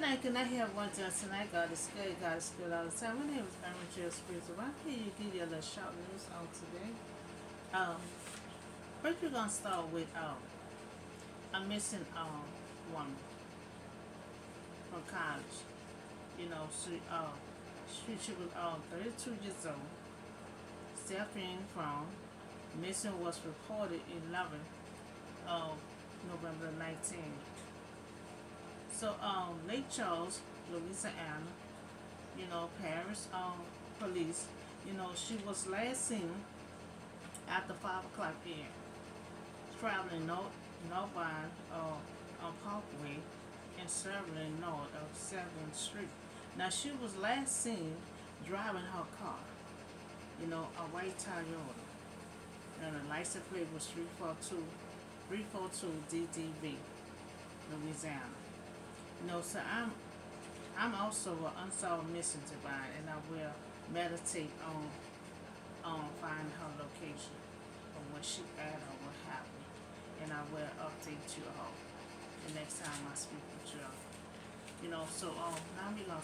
morning, can I have one just tonight? God is good all the time. My name is Irma Jill Spears. I'm here to give you a little short news on today. Um, First we're gonna start with a missing woman from college. You know, she was 32 years old. Stephanie from missing was reported 11 of November 19th. So Lake Charles, Louisiana, Paris police, she was last seen after 5 o'clock p.m. traveling northbound on Parkway and traveling north of 7th Street. Now she was last seen driving her car, a white Toyota, and the license plate was 342 DDB, Louisiana. So I'm also an unsolved missing divine, and I will meditate on finding her location or where she at or what happened, and I will update you all the next time I speak with you all. Now we're gonna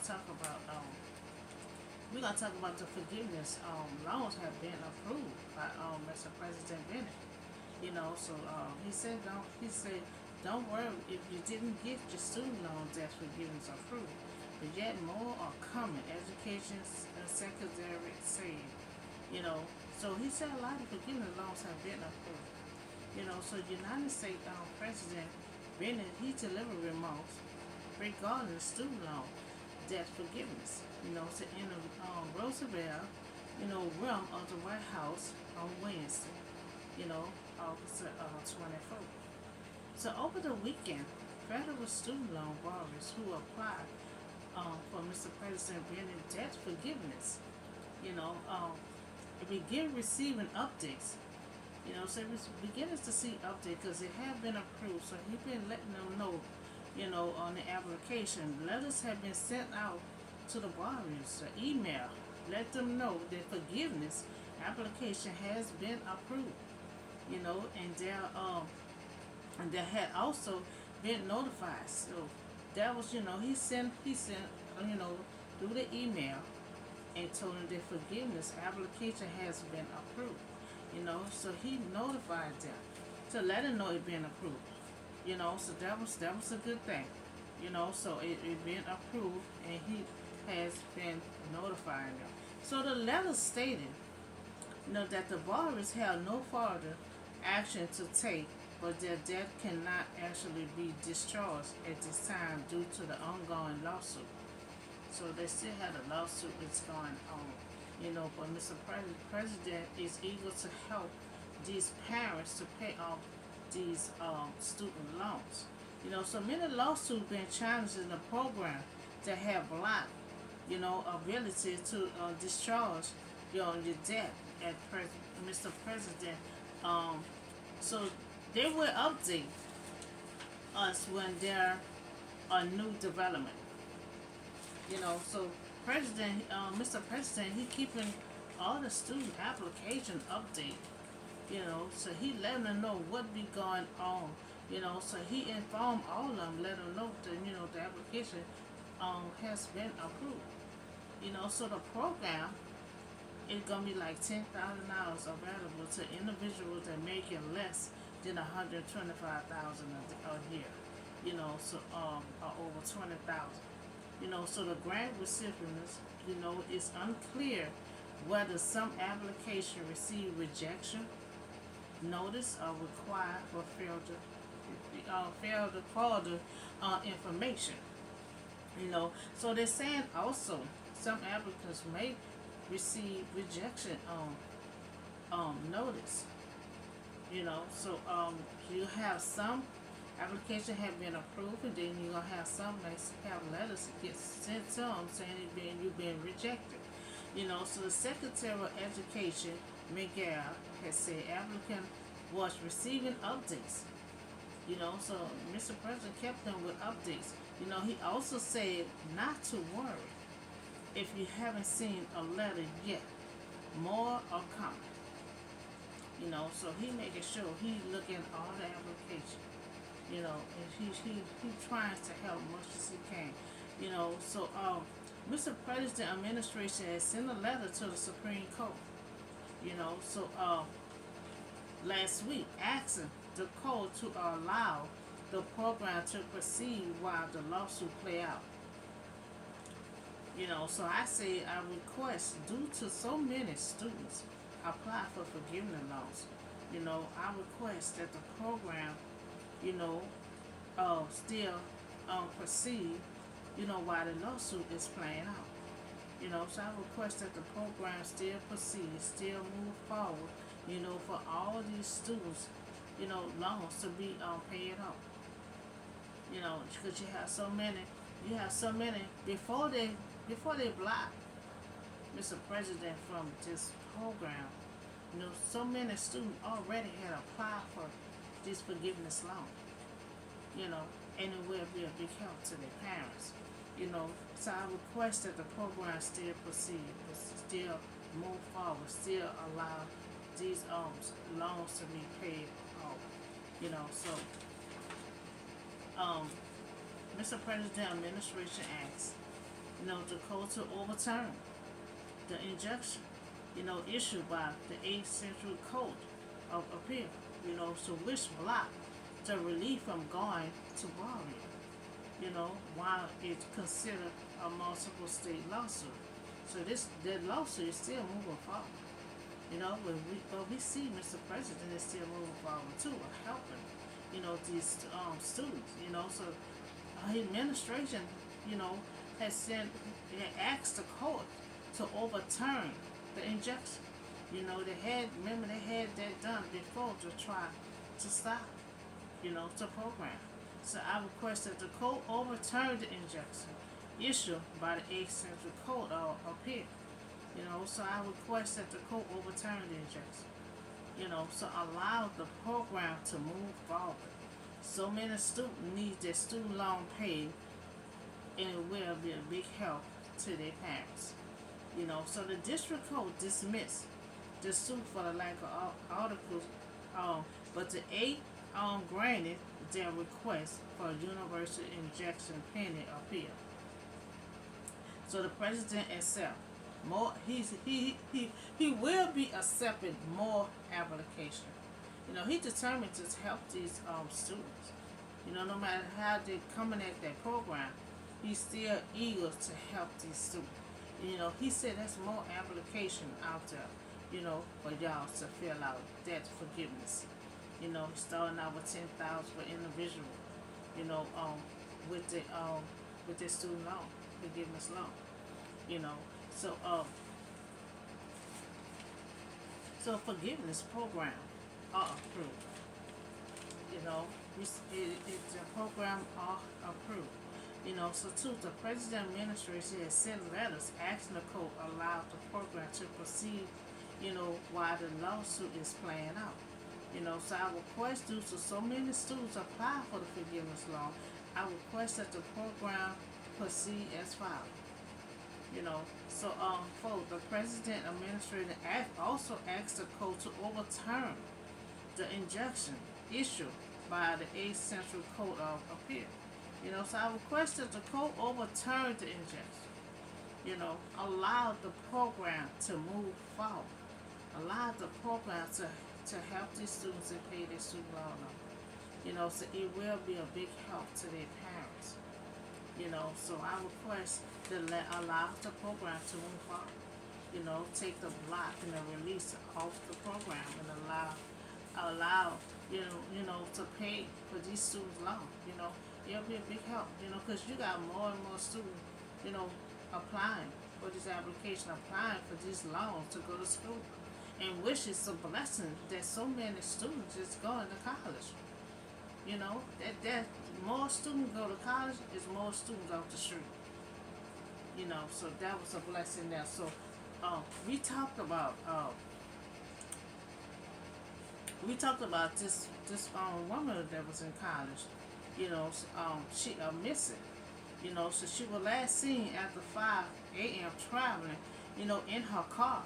talk about the forgiveness laws have been approved by Mr. President Bennett. He said don't worry if you didn't get your student loan debt forgiveness approved, but yet more are coming. Education Secretary said, he said a lot of forgiveness loans have been approved. United States President Bennett, he delivered remarks regarding student loan debt forgiveness. In the Roosevelt, room of the White House on Wednesday, August 24th. So over the weekend, federal student loan borrowers who applied for Mr. President Bennett debt forgiveness, begin receiving updates. It's beginning to see updates because it had been approved. So he's been letting them know, on the application. Letters have been sent out to the borrowers, an email. Let them know that forgiveness application has been approved. And they had also been notified. So that was, he sent, through the email and told them that forgiveness application has been approved. So he notified them to let them know it been approved. So that was a good thing. So it been approved and he has been notifying them. So the letter stated, that the borrowers have no further action to take, but their debt cannot actually be discharged at this time due to the ongoing lawsuit. So they still have a lawsuit that's going on. But Mr. President is eager to help these parents to pay off these student loans. So many lawsuits been challenging the program that have blocked, ability to discharge, your debt at Mr. President. So they will update us when there are new development. So Mr. President, he keeping all the student application update. So he letting them know what be going on. So he informed all of them, let them know that the application has been approved. So the program is gonna be like $10,000 available to individuals that making less than $125,000 a year. Or over 20,000. So the grant recipients, it's unclear whether some application receive rejection notice or required for failure to further information. So they're saying also some applicants may receive rejection notice. So you have some application have been approved, and then you're gonna have some that have letters get sent to them saying you've been rejected. So the Secretary of Education, Miguel, has said applicant was receiving updates. So Mr. President kept them with updates. He also said not to worry if you haven't seen a letter yet. More are coming. So he making sure he looking all the application. And he tries to help much as he can. So Mr. President administration has sent a letter to the Supreme Court. So last week asking the court to allow the program to proceed while the lawsuit play out. So I say I request due to so many students apply for forgiveness loans. I request that the program, you know, still proceed, while the lawsuit is playing out. So I request that the program still proceed, still move forward, for all these students, loans to be paid off. Because you have so many before they block Mr. President from this program. So many students already had applied for this forgiveness loan. And it will be a big help to their parents. So I request that the program still proceed, still move forward, still allow these loans to be paid off. So Mr. President administration asks, the court to overturn the injunction, issued by the 8th Central Court of Appeal, so which block the relief from going to bargain, while it's considered a multiple state lawsuit. So the lawsuit is still moving forward. But we see Mr. President is still moving forward too, helping, these students, so his administration, had asked the court to overturn the injunction. They had that done before to try to stop, the program. So I request that the court overturn the injunction issued by the 8th Central Court of Appeal. So I request that the court overturn the injunction. So allow the program to move forward. So many students need their student loan paid, and it will be a big help to their parents. So the district court dismissed the suit for the lack of articles, but the 8 granted their request for universal injection pending appeal. So the president accept more. He will be accepting more application. He determined to help these students. No matter how they're coming at that program, he's still eager to help these students. He said there's more application out there, for y'all to fill out that forgiveness. Starting out with 10,000 for individual, with the student loan, forgiveness loan. So so forgiveness program are approved. The program are approved. So too, the president administration has sent letters asking the court allow the program to proceed, while the lawsuit is playing out. So I request due to so many students apply for the forgiveness loan, I request that the program proceed as filed. So for the president administrator also asked the court to overturn the injunction issued by the 8th Central Court of Appeal. So I request that the court overturn the injunction. Allow the program to move forward. Allow the program to help these students and pay their student loan. So it will be a big help to their parents. So I request to allow the program to move forward. Take the block and the release off the program and allow to pay for these students' loan. It'll be a big help. Because you got more and more students, applying for this application, applying for these loans to go to school, and which is a blessing that so many students is going to college. That more students go to college is more students off the street. So that was a blessing there. So we talked about this woman that was in college. She missing. So she was last seen after 5 a.m. traveling. In her car.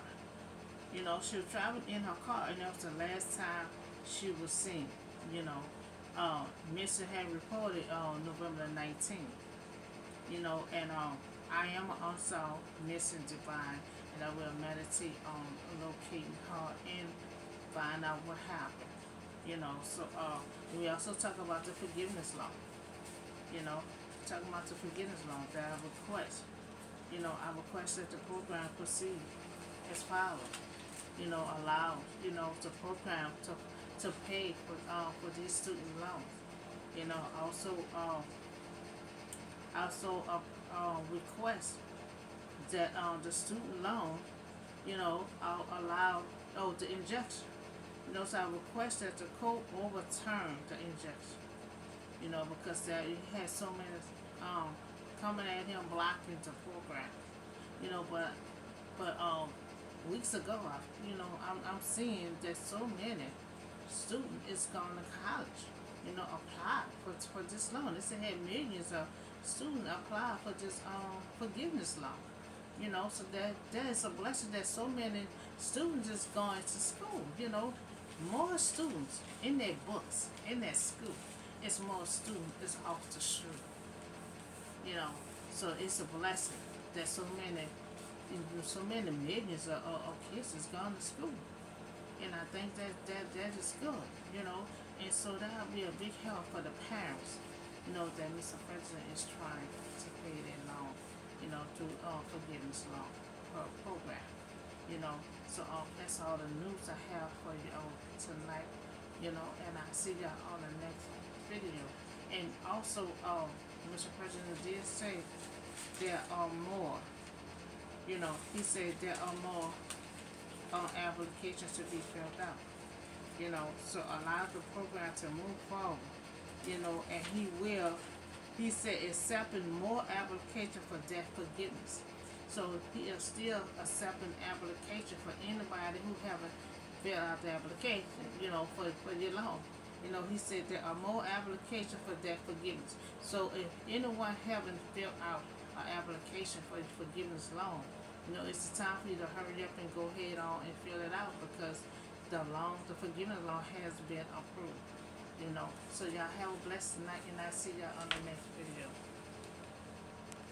She was traveling in her car, and that was the last time she was seen. Missing had reported on November 19th. And I am an unsolved missing divine, and I will meditate on locating her and find out what happened. So we also talk about the forgiveness law. You know, talking about the forgiveness law that I request. I request that the program proceed as follows. Allow the program to pay for these student loans. Also request that the student loan, allow the injection. So I request that the court overturn the injection. Because he has so many um, coming at him blocking the program. But weeks ago, I'm seeing that so many students is going to college. Apply for this loan. They said had millions of students apply for this forgiveness loan. So that is a blessing that so many students is going to school. More students in their books in their school. It's more students is off the street. you know. So it's a blessing that so many millions of kids is gone to school, and I think that is good. And so that'll be a big help for the parents, that Mr. President is trying to pay their loan, through forgiveness loan program, So that's all the news I have for you tonight, and I see y'all on the next video. And also, Mr. President did say there are more. He said there are more applications to be filled out. So allow the program to move forward. And he said accepting more application for debt forgiveness. So he is still accepting application for anybody who haven't filled out the application, for your loan. He said there are more applications for debt forgiveness. So if anyone haven't filled out an application for forgiveness loan, it's the time for you to hurry up and go ahead on and fill it out, because the forgiveness loan has been approved. So y'all have a blessed night, and I'll see y'all on the next video.